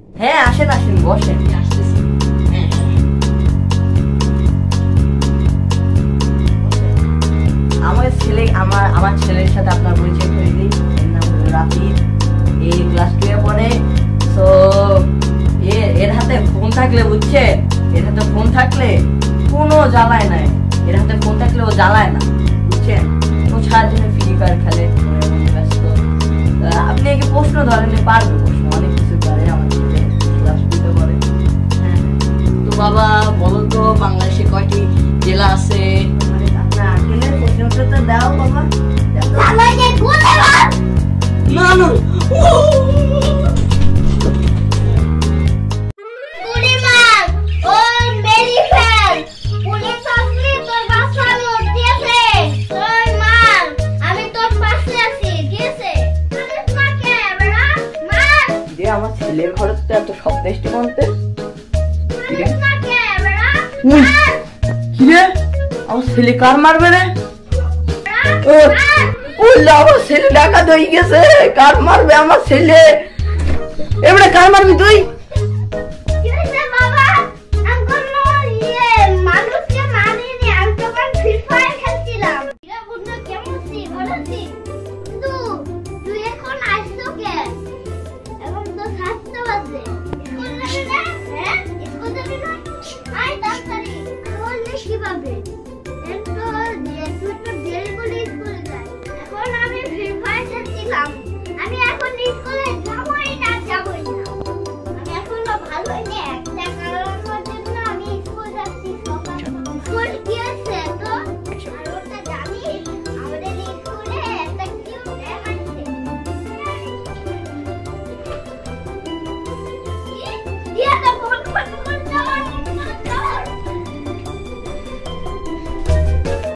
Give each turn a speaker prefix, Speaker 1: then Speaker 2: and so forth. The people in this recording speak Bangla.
Speaker 1: হ্যাঁ আসেন আসেন বসেন। আমার ছেলের সাথে আপনার পরিচয় করে দিই। এর নাম হলো রাফিদ, এই ক্লাস 2 এ পড়ে। তো এর হাতে ফোন থাকলে বুঝছেন, এর হাতে ফোন থাকলে কোনো জ্বালায় নাই। এর হাতে ফোন থাকলে ও জ্বালায় না বুঝছেন। ও সারাদিনে ফ্রি ফায়ার খেলে, ব্যস্ত। আপনি কি প্রশ্ন ধরেন পারবে? প্রশ্ন অনেক কিছু পারে আমার ছেলে, ক্লাস 2 তে পড়ে। হ্যাঁ
Speaker 2: তো বাবা বলো তো বাংলাদেশে কয়টি জেলা আছে?
Speaker 1: দাও বাবা।
Speaker 2: না না
Speaker 1: আমার ছেলের ঘরে তো এত সব বলতে কিরে আমার ছেলে কার মারবে রে? আমার ছেলে ডাকাত হয়ে গেছে, কার মারবে আমার ছেলে? এবারে কার মারবি তুই?